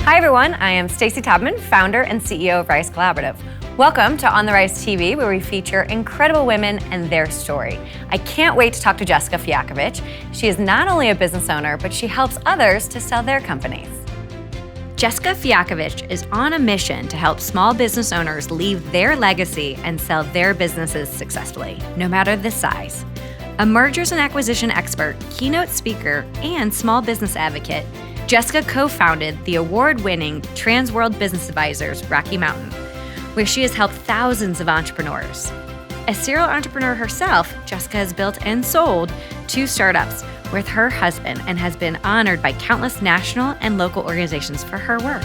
Hi everyone, I am Stacey Taubman, founder and CEO of Rise Collaborative. Welcome to On the Rise TV, where we feature incredible women and their story. I can't wait to talk to Jessica Fialkovich. She is not only a business owner, but she helps others to sell their companies. Jessica Fialkovich is on a mission to help small business owners leave their legacy and sell their businesses successfully, no matter the size. A mergers and acquisition expert, keynote speaker, and small business advocate, Jessica co-founded the award-winning Transworld Business Advisors Rocky Mountain, where she has helped thousands of entrepreneurs. A serial entrepreneur herself, Jessica has built and sold 2 startups with her husband and has been honored by countless national and local organizations for her work.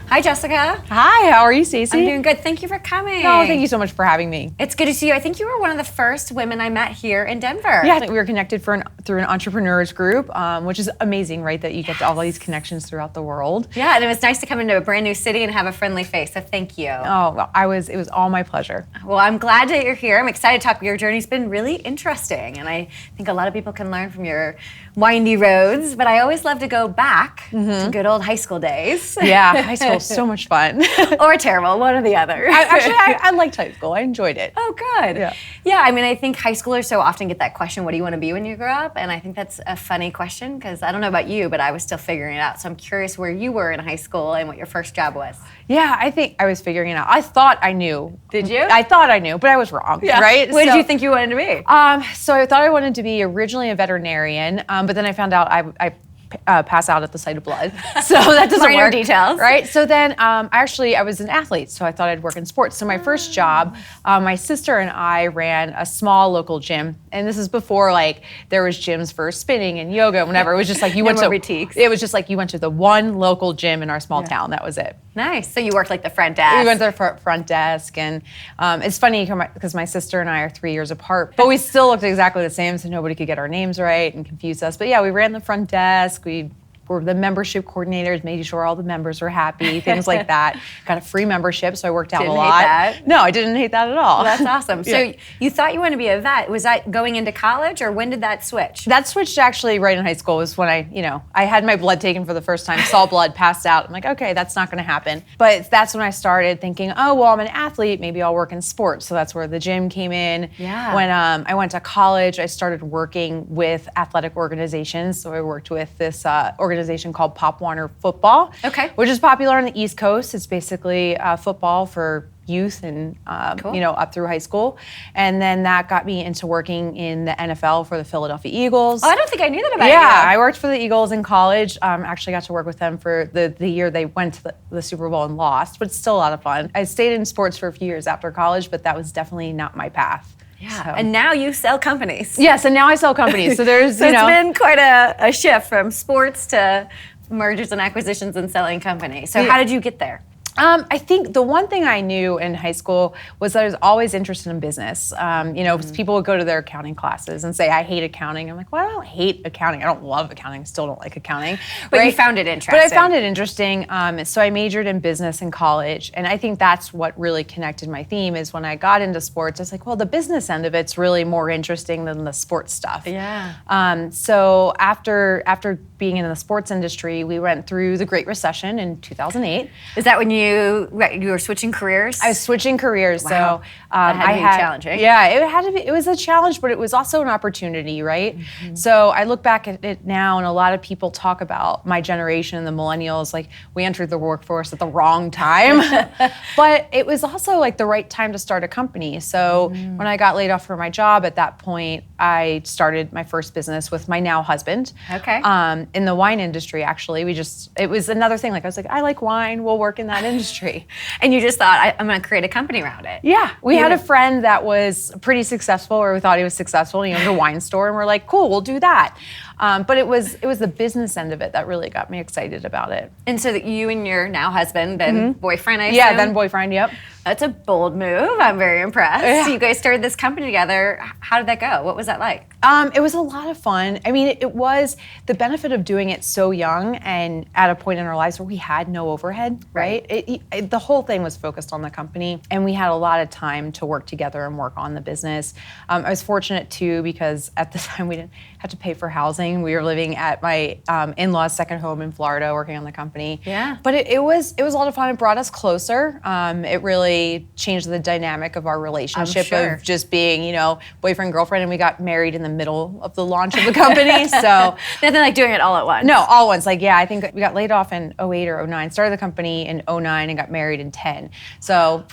Hi, Jessica. Hi, how are you, Stacey? I'm doing good. Thank you for coming. Oh, thank you so much for having me. It's good to see you. I think you were one of the first women I met here in Denver. Yeah, I think we were connected through an entrepreneurs group, which is amazing, right? That you get all these connections throughout the world. Yeah, and it was nice to come into a brand new city and have a friendly face, so thank you. Oh, well, it was all my pleasure. Well, I'm glad that you're here. I'm excited to talk. Your journey's been really interesting, and I think a lot of people can learn from your windy roads, but I always love to go back to good old high school days. Yeah, high school was so much fun. Or terrible, one or the other. I liked high school. I enjoyed it. Oh, good. Yeah, I mean, I think high schoolers so often get that question, what do you want to be when you grow up? And I think that's a funny question, because I don't know about you, but I was still figuring it out. So I'm curious where you were in high school and what your first job was. Yeah, I think I was figuring it out. I thought I knew. Did you? I thought I knew, but I was wrong, right? What did you think you wanted to be? So I thought I wanted to be originally a veterinarian, but then I found out I pass out at the sight of blood. So that doesn't Minor work. details. Right? So then I was an athlete, so I thought I'd work in sports. So my first job, my sister and I ran a small local gym. And this is before there was gyms for spinning and yoga and whatever. It was just like you went to boutiques. It was just like you went to the one local gym in our small town. That was it. Nice. So you worked like the front desk. We went to the front desk, and it's funny because my sister and I are 3 years apart, but we still looked exactly the same, so nobody could get our names right and confuse us. But yeah, we ran the front desk. We were the membership coordinators, making sure all the members were happy, things like that. Got a free membership, so I worked out a lot. Hate that. No, I didn't hate that at all. Well, that's awesome. So you thought you wanted to be a vet. Was that going into college, or when did that switch? That switched actually right in high school. Was when I had my blood taken for the first time, saw blood, passed out. I'm like, okay, that's not going to happen. But that's when I started thinking, oh, well, I'm an athlete. Maybe I'll work in sports. So that's where the gym came in. Yeah. When I went to college, I started working with athletic organizations. So I worked with this organization called Pop Warner Football, which is popular on the East Coast. It's basically football for youth and up through high school. And then that got me into working in the NFL for the Philadelphia Eagles. Oh, I don't think I knew that about you. Yeah, I worked for the Eagles in college. Actually got to work with them for the year they went to the Super Bowl and lost, but it's still a lot of fun. I stayed in sports for a few years after college, but that was definitely not my path. Yeah, so. And now you sell companies. Yes, and now I sell companies. So there's, it's been quite a shift from sports to mergers and acquisitions and selling companies. So how did you get there? I think the one thing I knew in high school was that I was always interested in business. People would go to their accounting classes and say, I hate accounting. I'm like, well, I don't hate accounting. I don't love accounting. I still don't like accounting. But you found it interesting. But I found it interesting. So I majored in business in college. And I think that's what really connected my theme is when I got into sports, I was like, well, the business end of it's really more interesting than the sports stuff. Yeah. So after being in the sports industry, we went through the Great Recession in 2008. Is that when you were switching careers? I was switching careers, wow. So that had to be challenging. Yeah, it had to be. It was a challenge, but it was also an opportunity, right? Mm-hmm. So I look back at it now, and a lot of people talk about my generation, the Millenials, like we entered the workforce at the wrong time, but it was also like the right time to start a company. So when I got laid off from my job at that point, I started my first business with my now husband. Okay. In the wine industry, actually, it was another thing. Like I was like, I like wine. We'll work in that industry. And you just thought, I'm going to create a company around it. Yeah. We had a friend that was pretty successful, or we thought he was successful. He owned a wine store, and we're like, cool, we'll do that. But it was the business end of it that really got me excited about it. And so that you and your now husband, then boyfriend, I assume? Yeah, then boyfriend, yep. That's a bold move. I'm very impressed. Yeah. You guys started this company together. How did that go? What was that like? It was a lot of fun. I mean, it was the benefit of doing it so young and at a point in our lives where we had no overhead, right? The whole thing was focused on the company, and we had a lot of time to work together and work on the business. I was fortunate too because at the time we didn't have to pay for housing. traveling. We were living at my in-laws' second home in Florida, working on the company. Yeah. But it was a lot of fun. It brought us closer. It really changed the dynamic of our relationship of just being, boyfriend, girlfriend, and we got married in the middle of the launch of the company. So nothing like doing it all at once. No, all at once. I think we got laid off in 08 or 09, started the company in 09 and got married in 10. So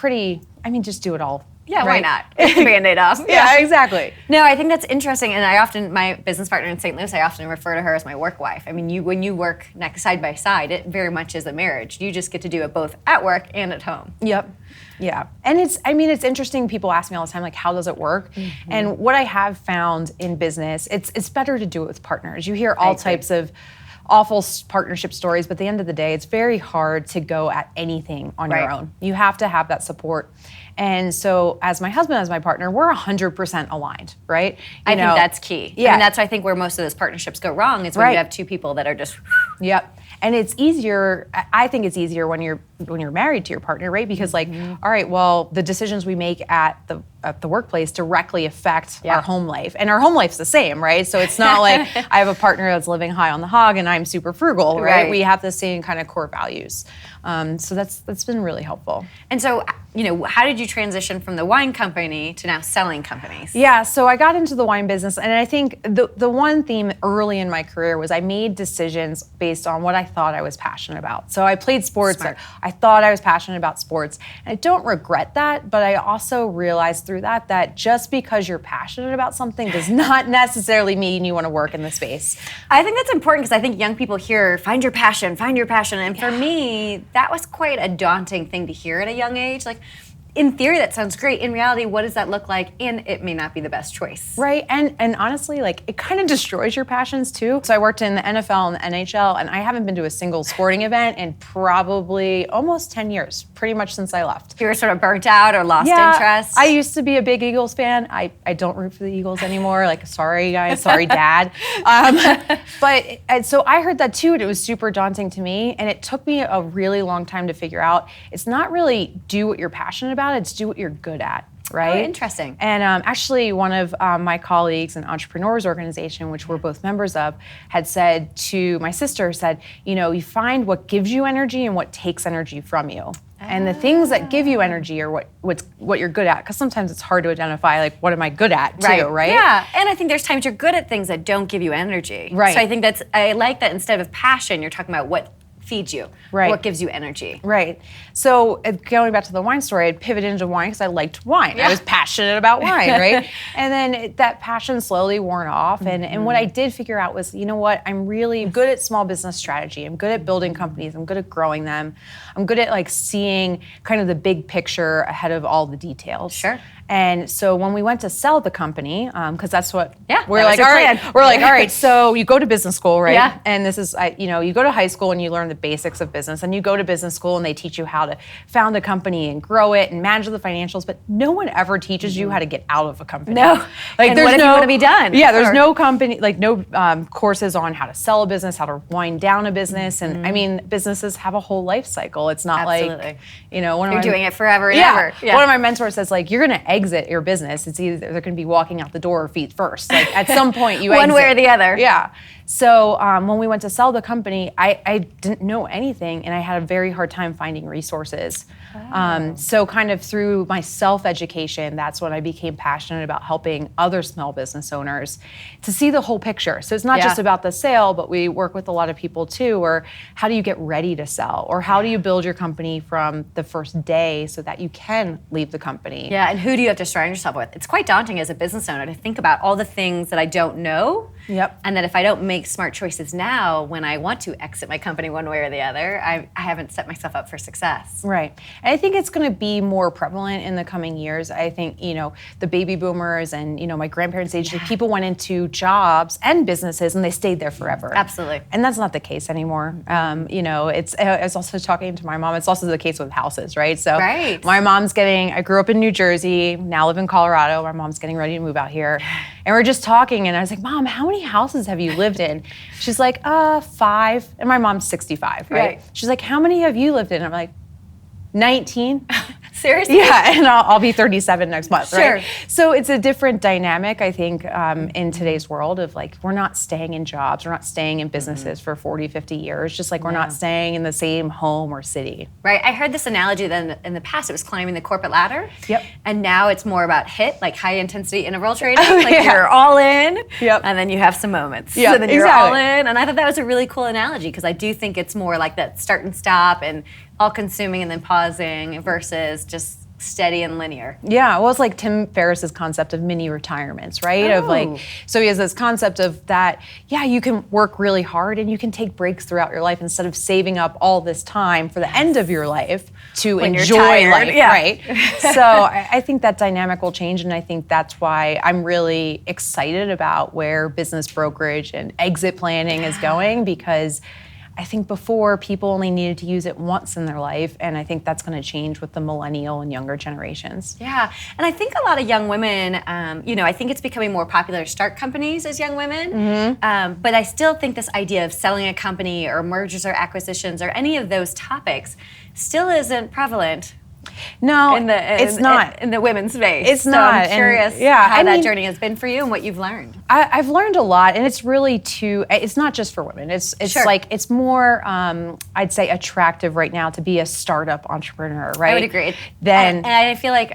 just do it all. Yeah, right? Why not? It's the Band-Aid off. Yeah, exactly. No, I think that's interesting. And my business partner in St. Louis, I often refer to her as my work wife. I mean, when you work next side by side, it very much is a marriage. You just get to do it both at work and at home. Yep. Yeah. And it's interesting. People ask me all the time, like, how does it work? Mm-hmm. And what I have found in business, it's better to do it with partners. You hear all types of awful partnership stories, but at the end of the day, it's very hard to go at anything on your own. You have to have that support. And so as my husband, as my partner, we're 100% aligned, right? I think that's key. Yeah. I mean, that's, I think, where most of those partnerships go wrong is when you have two people that are just... Yep. And it's easier, I think it's easier when you're married to your partner, right? Because all right, well, the decisions we make at the workplace directly affect our home life. And our home life's the same, right? So it's not like I have a partner that's living high on the hog and I'm super frugal, right? We have the same kind of core values. So that's been really helpful. And so, how did you transition from the wine company to now selling companies? Yeah, so I got into the wine business, and I think the one theme early in my career was I made decisions based on what I thought I was passionate about. So I played sports. Smart. I thought I was passionate about sports. And I don't regret that, but I also realized through that just because you're passionate about something does not necessarily mean you want to work in the space. I think that's important because I think young people hear, find your passion. And for me, that was quite a daunting thing to hear at a young age. Like, in theory, that sounds great. In reality, what does that look like? And it may not be the best choice. Right, and honestly, it kind of destroys your passions too. So I worked in the NFL and the NHL, and I haven't been to a single sporting event in probably almost 10 years, pretty much since I left. You were sort of burnt out or lost interest? I used to be a big Eagles fan. I don't root for the Eagles anymore. Sorry guys, sorry dad. But so I heard that too, and it was super daunting to me, and it took me a really long time to figure out, it's not really do what you're passionate about, it's do what you're good at, right? Oh, interesting. And actually, one of my colleagues in Entrepreneurs Organization, which we're both members of, had said to my sister, you find what gives you energy and what takes energy from you. And the things that give you energy are what you're good at, because sometimes it's hard to identify, what am I good at too, right? Yeah, and I think there's times you're good at things that don't give you energy. Right. So I think I like that instead of passion, you're talking about what feeds you, what gives you energy. Right. So going back to the wine story, I'd pivoted into wine because I liked wine. I was passionate about wine, right? And then that passion slowly worn off. And what I did figure out was, you know what? I'm really good at small business strategy. I'm good at building companies. I'm good at growing them. I'm good at seeing kind of the big picture ahead of all the details. Sure. And so when we went to sell the company, because that's what we're like, all right. We're like, all right. So you go to business school, right? Yeah. And this is, you go to high school and you learn the basics of business, and you go to business school and they teach you how to found a company and grow it and manage the financials. But no one ever teaches you how to get out of a company. No. And what if you want to be done? Yeah. There's no company, no courses on how to sell a business, how to wind down a business, and I mean, businesses have a whole life cycle. It's not you're doing it forever and ever. Yeah. One of my mentors says, you're going to exit your business. It's either they're going to be walking out the door or feet first. At some point, you one exit. way or the other. Yeah. So when we went to sell the company, I didn't know anything, and I had a very hard time finding resources. So kind of through my self-education, that's when I became passionate about helping other small business owners to see the whole picture. So it's not just about the sale, but we work with a lot of people too, or how do you get ready to sell? Or how do you build your company from the first day so that you can leave the company? Yeah, and who do you have to surround yourself with? It's quite daunting as a business owner to think about all the things that I don't know. Yep. And that if I don't make smart choices now, when I want to exit my company one way or the other, I haven't set myself up for success. Right. And I think it's going to be more prevalent in the coming years. I think, the baby boomers and, my grandparents' age, people went into jobs and businesses and they stayed there forever. Absolutely. And that's not the case anymore. I was also talking to my mom, it's also the case with houses, right? So my mom's I grew up in New Jersey, now live in Colorado. My mom's getting ready to move out here. And we're just talking and I was like, Mom, how many houses have you lived in? She's like, 5. And my mom's 65, right? She's like, how many have you lived in? I'm like, 19. Seriously? Yeah, and I'll be 37 next month, Sure. right? So it's a different dynamic, I think, in today's world of like, we're not staying in jobs, we're not staying in businesses for 40, 50 years, just like we're not staying in the same home or city. Right. I heard this analogy that in the past it was climbing the corporate ladder. Yep. And now it's more about HIIT, like high intensity interval training. Like you're all in, and then you have some moments. Yeah, so then you're all in. And I thought that was a really cool analogy because I do think it's more like that start and stop and all consuming and then pausing versus just steady and linear. Yeah, well, it's like Tim Ferriss's concept of mini retirements, right? Of like, so he has this concept of that, yeah, you can work really hard and you can take breaks throughout your life instead of saving up all this time for the end of your life to When enjoy you're tired, life, right? So I think that dynamic will change, and I think that's why I'm really excited about where business brokerage and exit planning is going, because I think before people only needed to use it once in their life, and I think that's going to change with the millennial and younger generations. Yeah, and I think a lot of young women, I think it's becoming more popular to start companies as young women, but I still think this idea of selling a company or mergers or acquisitions or any of those topics still isn't prevalent. No, it's not in the women's space. It's so not. I'm curious how that journey has been for you and what you've learned. I've learned a lot, and it's really it's not just for women. It's like it's more I'd say attractive right now to be a startup entrepreneur, right? I would agree. And I feel like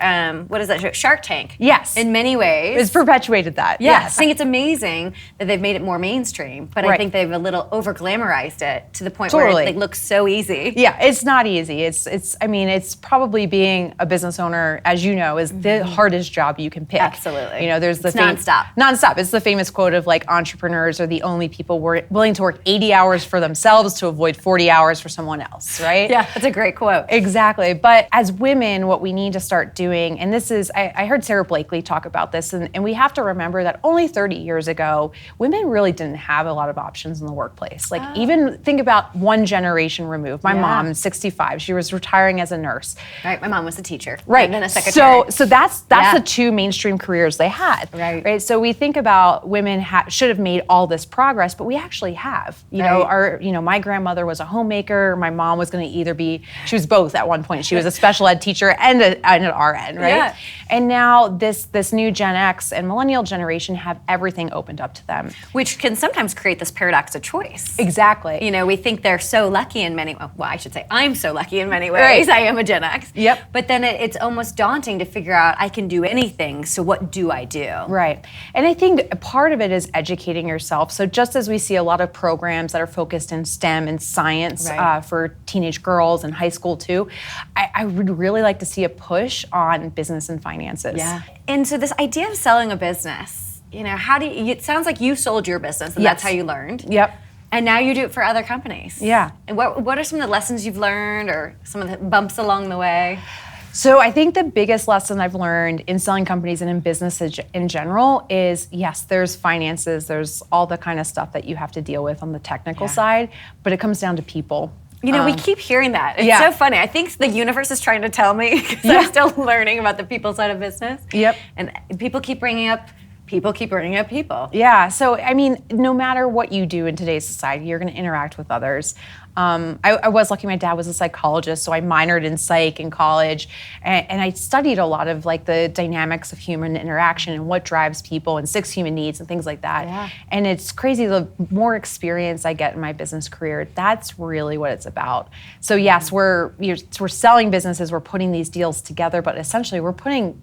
what is that show? Shark Tank. Yes, in many ways, it's perpetuated that. Yes, I think it's amazing that they've made it more mainstream, but I think they've a little over glamorized it to the point where it looks so easy. Yeah, it's not easy. It's probably being a business owner, as you know, is the hardest job you can pick. Absolutely. There's the nonstop. Nonstop. It's the famous quote of like, entrepreneurs are the only people willing to work 80 hours for themselves to avoid 40 hours for someone else, right? Yeah, that's a great quote. Exactly. But as women, what we need to start doing, and this is, I heard Sarah Blakely talk about this, and we have to remember that only 30 years ago, women really didn't have a lot of options in the workplace. Like even think about one generation removed. My mom, 65, she was retiring as a nurse. Right, my mom was a teacher. Right. And then a secretary. So that's the two mainstream careers they had. Right. So we think about women should have made all this progress, but we actually have. My grandmother was a homemaker. My mom was going to either be, she was both at one point. She was a special ed teacher and an RN, right? Yeah. And now this new Gen X and millennial generation have everything opened up to them. Which can sometimes create this paradox of choice. Exactly. We think they're so lucky in many, well, I should say I'm so lucky in many ways. I am a Gen X. Yep. But then it's almost daunting to figure out I can do anything, so what do I do? Right. And I think part of it is educating yourself. So just as we see a lot of programs that are focused in STEM and science for teenage girls and high school too, I would really like to see a push on business and finances. Yeah. And so this idea of selling a business, how do you, it sounds like you sold your business and that's how you learned. Yep. And now you do it for other companies. Yeah. And what are some of the lessons you've learned or some of the bumps along the way? So I think the biggest lesson I've learned in selling companies and in business in general is, yes, there's finances, there's all the kind of stuff that you have to deal with on the technical side, but it comes down to people. We keep hearing that. It's so funny. I think the universe is trying to tell me because I'm still learning about the people side of business. Yep. And people keep bringing up people. Yeah, so I mean, no matter what you do in today's society, you're going to interact with others. I was lucky my dad was a psychologist, so I minored in psych in college, and I studied a lot of like the dynamics of human interaction and what drives people and 6 human needs and things like that. Yeah. And it's crazy, the more experience I get in my business career, that's really what it's about. So yes, we're selling businesses, we're putting these deals together, but essentially we're putting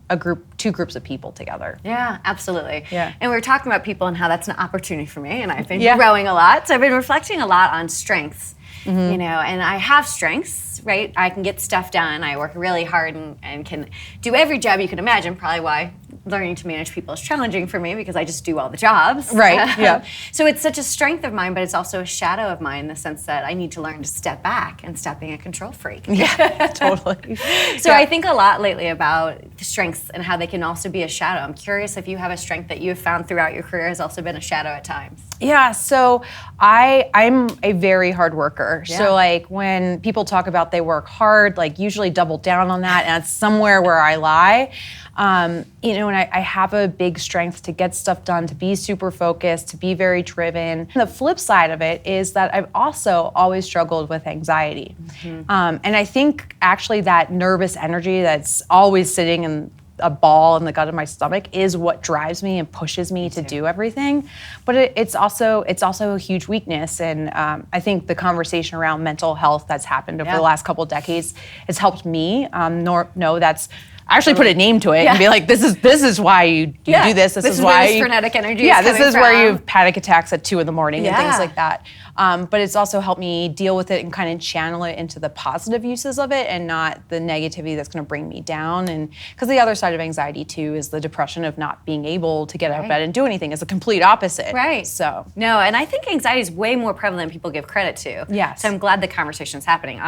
two groups of people together. Yeah, absolutely. Yeah. And we were talking about people and how that's an opportunity for me, and I've been growing a lot. So I've been reflecting a lot on strengths. And I have strengths, right? I can get stuff done. I work really hard and can do every job you can imagine, probably why learning to manage people is challenging for me because I just do all the jobs. Right, yeah. So it's such a strength of mine, but it's also a shadow of mine in the sense that I need to learn to step back and stop being a control freak. Yeah, totally. So I think a lot lately about the strengths and how they can also be a shadow. I'm curious if you have a strength that you have found throughout your career has also been a shadow at times. Yeah, so I'm a very hard worker. Yeah. So like when people talk about they work hard, like usually double down on that, and it's somewhere where I lie. And I have a big strength to get stuff done, to be super focused, to be very driven. And the flip side of it is that I've also always struggled with anxiety. And I think actually that nervous energy that's always sitting in a ball in the gut of my stomach is what drives me and pushes me to do everything. But it's also a huge weakness. And I think the conversation around mental health that's happened over the last couple of decades has helped me know that's actually put a name to it and be like, this is why you do this. This is why this frenetic energy. Yeah, this is where you have panic attacks at 2 a.m. and things like that. But it's also helped me deal with it and kind of channel it into the positive uses of it and not the negativity that's going to bring me down. And because the other side of anxiety too is the depression of not being able to get out of bed and do anything is a complete opposite. Right. So no, and I think anxiety is way more prevalent than people give credit to. Yes. So I'm glad the conversation's happening.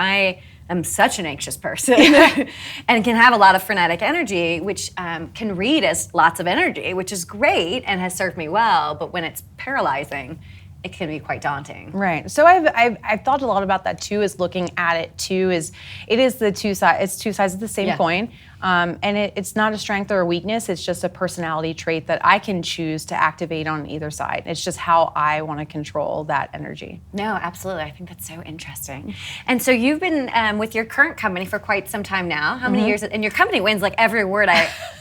I'm such an anxious person and can have a lot of frenetic energy, which can read as lots of energy, which is great and has served me well. But when it's paralyzing, it can be quite daunting. Right. So I've thought a lot about that too. Is looking at it too. It is the two sides. It's two sides of the same coin. And it's not a strength or a weakness. It's just a personality trait that I can choose to activate on either side. It's just how I want to control that energy. No, absolutely. I think that's so interesting. And so you've been with your current company for quite some time now. How many years? And your company wins like every award.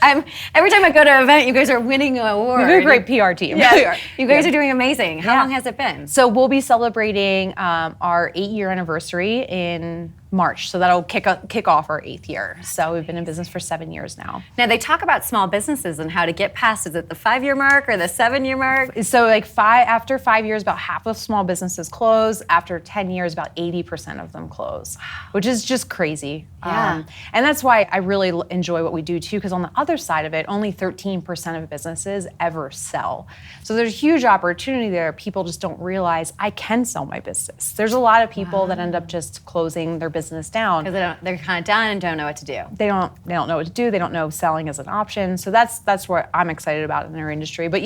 Every time I go to an event, you guys are winning an award. We have a great PR team. Yeah, you guys are doing amazing. How long has it been? So we'll be celebrating our 8-year anniversary in March. So that'll kick off our 8th year. So we've been in business for 7 years now. Now they talk about small businesses and how to get past, is it the 5-year mark or the 7-year mark? So after 5 years, about half of small businesses close. After 10 years, about 80% of them close, which is just crazy. Yeah. And that's why I really enjoy what we do too, because on the other side of it, only 13% of businesses ever sell. So there's a huge opportunity there. People just don't realize I can sell my business. There's a lot of people that end up just closing their business down. Because they're kind of done and don't know what to do. They don't know what to do. They don't know selling as an option. So that's what I'm excited about in our industry. But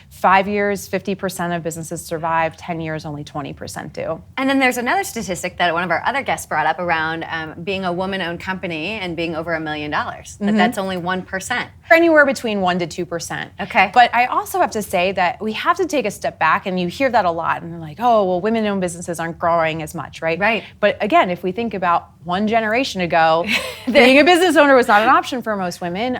5 years, 50% of businesses survive. 10 years, only 20% do. And then there's another statistic that one of our other guests brought up around being a woman-owned company and being over $1 million. That's only 1%. Anywhere between 1% to 2%. Okay. But I also have to say that we have to take a step back, and you hear that a lot, and they're like, oh, well, women-owned businesses aren't growing as much, right? Right. But again, if we think about one generation ago, being a business owner was not an option for most women.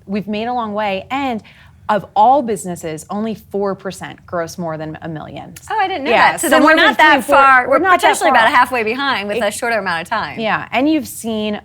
We've made a long way, and of all businesses, only 4% gross more than $1 million. Oh, I didn't know that. So then we're not that far. We're potentially about halfway behind with a shorter amount of time. Yeah, and you've seen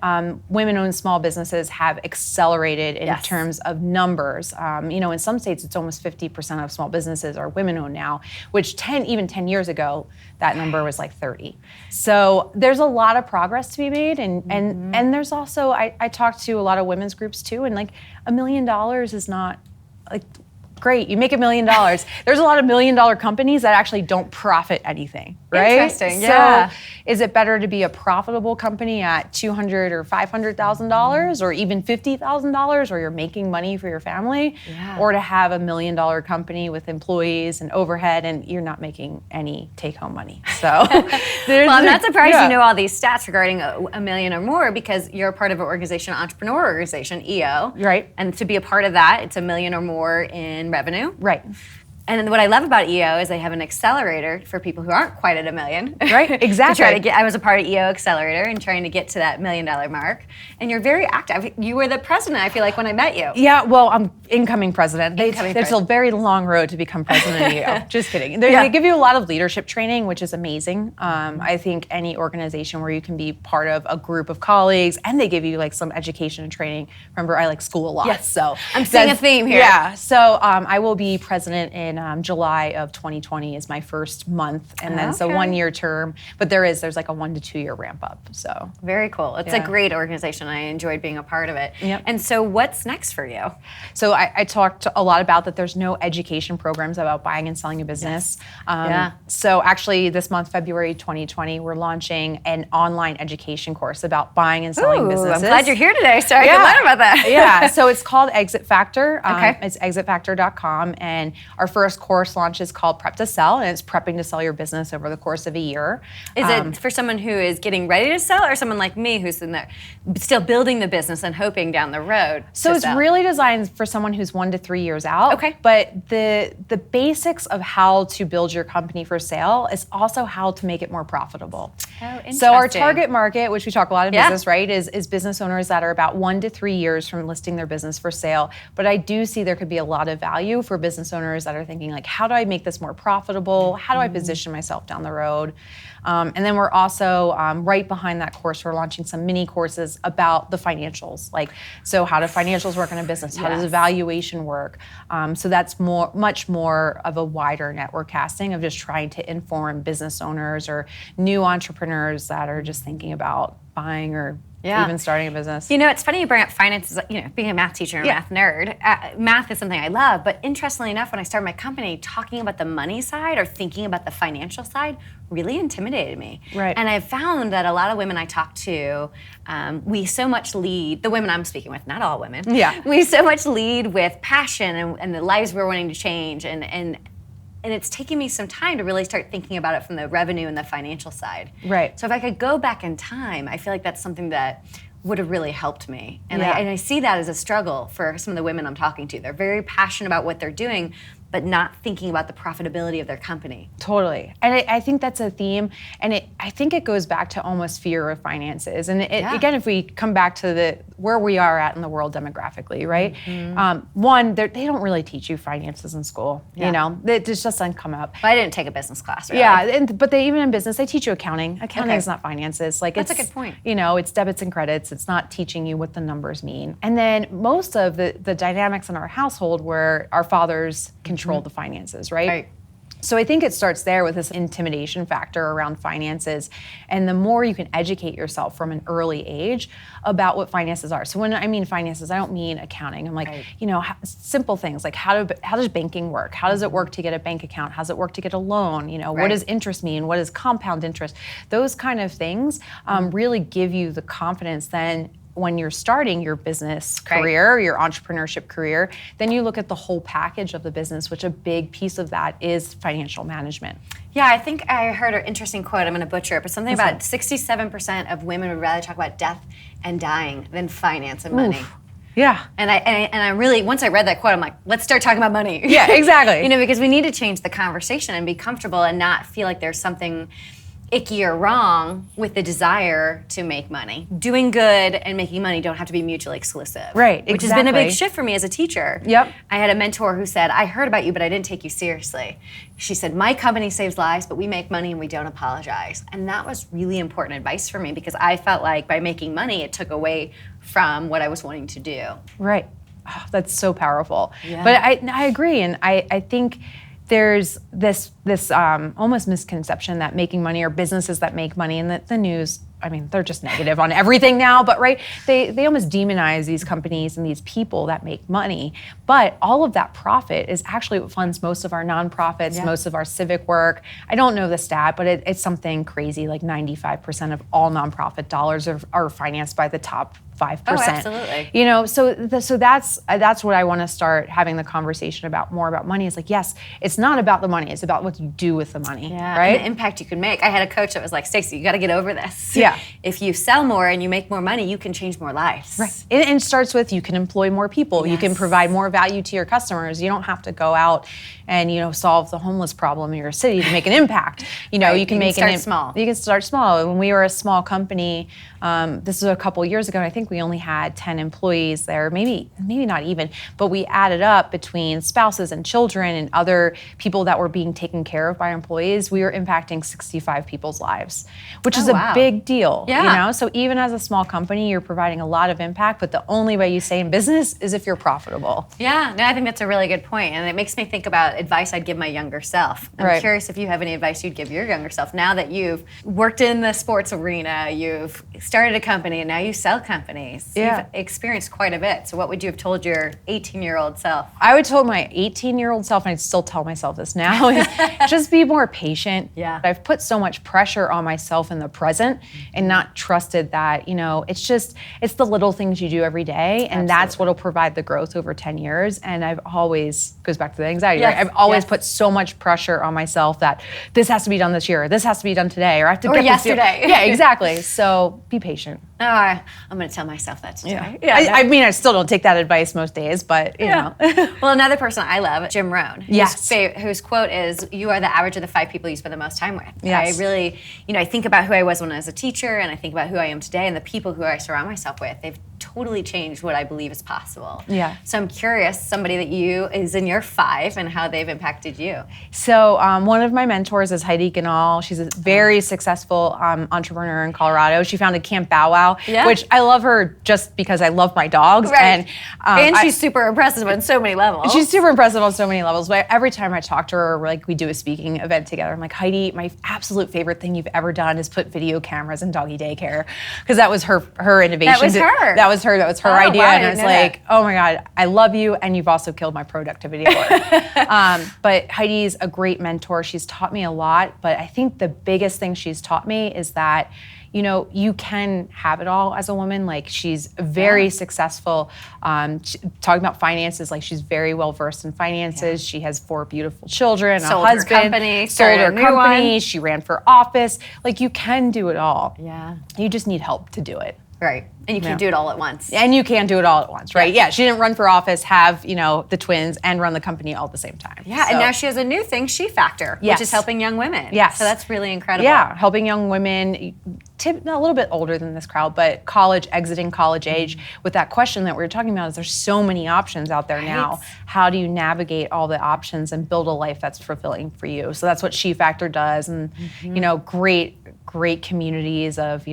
women-owned small businesses have accelerated in terms of numbers. In some states, it's almost 50% of small businesses are women-owned now, which even 10 years ago, that number was like 30. So there's a lot of progress to be made, and there's also, I talk to a lot of women's groups too, and like $1 million is not, great, you make $1 million. There's a lot of $1 million companies that actually don't profit anything, right? Interesting, yeah. So is it better to be a profitable company at $200,000 or $500,000 or even $50,000 where you're making money for your family? Yeah. Or to have $1 million company with employees and overhead and you're not making any take-home money? So well, I'm not surprised you know all these stats regarding a million or more because you're a part of an organization, entrepreneur organization, EO. Right. And to be a part of that, it's $1 million or more in revenue. Right. And what I love about EO is they have an accelerator for people who aren't quite at $1 million. Right, exactly. I was a part of EO Accelerator and trying to get to that $1 million mark. And you're very active. You were the president, I feel like, when I met you. Yeah, well, I'm incoming president. There's a very long road to become president of EO. Just kidding. They give you a lot of leadership training, which is amazing. I think any organization where you can be part of a group of colleagues, and they give you like some education and training. Remember, I like school a lot. Yes. So I'm seeing a theme here. Yeah, so I will be president in July of 2020 is my first month, and then so 1 year term. But there's like a 1 to 2 year ramp up. So very cool. It's a great organization. I enjoyed being a part of it. Yep. And so what's next for you? So I talked a lot about that. There's no education programs about buying and selling a business. Yes. So actually, this month, February 2020, we're launching an online education course about buying and selling businesses. I'm glad you're here today, so I can learn about that. Yeah. So it's called Exit Factor. Okay. It's exitfactor.com, and our first first course launch is called Prep to Sell, and it's prepping to sell your business over the course of a year. Is it for someone who is getting ready to sell, or someone like me who's in there still building the business and hoping down the road? So it's really designed for someone who's 1 to 3 years out. Okay. But the basics of how to build your company for sale is also how to make it more profitable. Oh, interesting. So our target market, which we talk a lot in business, right, is business owners that are about 1 to 3 years from listing their business for sale. But I do see there could be a lot of value for business owners that are thinking like, how do I make this more profitable? How do I position myself down the road? And then we're also right behind that course, we're launching some mini courses about the financials. Like, so how do financials work in a business? How does evaluation work? So that's much more of a wider net we're casting of just trying to inform business owners or new entrepreneurs that are just thinking about buying or even starting a business. You know, it's funny you bring up finances, you know, being a math teacher and a math nerd, math is something I love, but interestingly enough, when I started my company, talking about the money side or thinking about the financial side really intimidated me. Right. And I've found that a lot of women I talk to, we so much lead, the women I'm speaking with, not all women, we so much lead with passion and the lives we're wanting to change, and it's taking me some time to really start thinking about it from the revenue and the financial side. Right. So if I could go back in time, I feel like that's something that would have really helped me. And I see that as a struggle for some of the women I'm talking to. They're very passionate about what they're doing, but not thinking about the profitability of their company. Totally. And I think that's a theme. And I think it goes back to almost fear of finances. And again, if we come back to where we are at in the world demographically, right? One, they don't really teach you finances in school. You know, it just doesn't come up. But I didn't take a business class, really. Yeah, but even in business, they teach you accounting. Accounting is not finances. Like, that's a good point. You know, it's debits and credits. It's not teaching you what the numbers mean. And then most of the dynamics in our household where our fathers control the finances, right? So I think it starts there with this intimidation factor around finances. And the more you can educate yourself from an early age about what finances are. So when I mean finances, I don't mean accounting. I'm like, you know, simple things like how does banking work? How does it work to get a bank account? How does it work to get a loan? You know, what does interest mean? What is compound interest? Those kind of things really give you the confidence then when you're starting your business career, your entrepreneurship career, then you look at the whole package of the business, which a big piece of that is financial management. Yeah, I think I heard an interesting quote, I'm gonna butcher it, but something about 67% of women would rather talk about death and dying than finance and money. Yeah. And I really, once I read that quote, I'm like, let's start talking about money. Yeah, exactly. You know, because we need to change the conversation and be comfortable and not feel like there's something icky or wrong with the desire to make money. Doing good and making money don't have to be mutually exclusive. Right, Which has been a big shift for me as a teacher. Yep. I had a mentor who said, I heard about you, but I didn't take you seriously. She said, my company saves lives, but we make money and we don't apologize. And that was really important advice for me because I felt like by making money, it took away from what I was wanting to do. Right. Oh, that's so powerful. Yeah. But I agree, and I think there's this almost misconception that making money or businesses that make money, and the news, I mean, they're just negative on everything now, but they almost demonize these companies and these people that make money. But all of that profit is actually what funds most of our nonprofits, most of our civic work. I don't know the stat, but it's something crazy, like 95% of all nonprofit dollars are financed by the top 5%. Oh, absolutely. You know, so that's what I want to start having the conversation about more about money. Is like, yes, it's not about the money, it's about what you do with the money, right? And the impact you can make. I had a coach that was like, Stacey, you got to get over this. Yeah. If you sell more and you make more money, you can change more lives. Right. And it starts with you can employ more people. You can provide more value to your customers. You don't have to go out and, you know, solve the homeless problem in your city to make an impact. You know, you can start small. You can start small. When we were a small company, this was a couple years ago, and I think we only had 10 employees there, maybe not even, but we added up between spouses and children and other people that were being taken care of by employees. We were impacting 65 people's lives, which is a big deal. You know, so even as a small company, you're providing a lot of impact, but the only way you stay in business is if you're profitable. Yeah, no, I think that's a really good point, and it makes me think about advice I'd give my younger self. I'm curious if you have any advice you'd give your younger self now that you've worked in the sports arena, you've started a company, and now you sell companies. companies. Yeah. You've experienced quite a bit. So what would you have told your 18-year-old self? I would tell my 18-year-old self, and I still tell myself this now, is just be more patient. Yeah. I've put so much pressure on myself in the present and not trusted that, it's the little things you do every day, and that's what'll provide the growth over 10 years. And I've always, goes back to the anxiety, Yes. right? I've always put so much pressure on myself that this has to be done this year, this has to be done today, or I have to get yesterday. this. Yeah, exactly. So be patient. Oh, I'm going to tell myself that today. Yeah. I mean, I still don't take that advice most days, but you know. Well, another person I love, Jim Rohn, whose quote is, "You are the average of the 5 people you spend the most time with." Yes. I really, I think about who I was when I was a teacher, and I think about who I am today, and the people who I surround myself with. They've totally changed what I believe is possible. Yeah. So I'm curious, somebody that is in your 5 and how they've impacted you. So one of my mentors is Heidi Ganal. She's a very successful entrepreneur in Colorado. She founded Camp Bow Wow, which I love her just because I love my dogs. Right. And she's super impressive on so many levels. She's super impressive on so many levels. But every time I talk to her, or like we do a speaking event together, I'm like, Heidi, my absolute favorite thing you've ever done is put video cameras in doggy daycare, because that was her innovation. That was her. That was her idea, wow, and I was like, oh my God, I love you, and you've also killed my productivity at work. But Heidi's a great mentor. She's taught me a lot, but I think the biggest thing she's taught me is that you can have it all as a woman. Like, she's very successful. Talking about finances, like, she's very well versed in finances. She has 4 beautiful children, sold a husband, her company, sold her started a new company. one. She ran for office. Like, you can do it all. Yeah. You just need help to do it. Right. And you can do it all at once. And you can do it all at once, right? Yeah, she didn't run for office, have, the twins, and run the company all at the same time. Yeah, and now she has a new thing, She Factor, which is helping young women. Yes. So that's really incredible. Yeah, helping young women, a little bit older than this crowd, but exiting college age, with that question that we were talking about, is there's so many options out there now. How do you navigate all the options and build a life that's fulfilling for you? So that's what She Factor does, and, great communities of,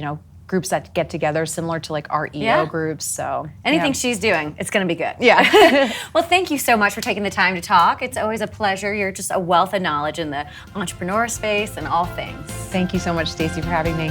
groups that get together, similar to like our EO groups. So anything she's doing, it's going to be good. Yeah. Well, thank you so much for taking the time to talk. It's always a pleasure. You're just a wealth of knowledge in the entrepreneur space and all things. Thank you so much, Stacey, for having me.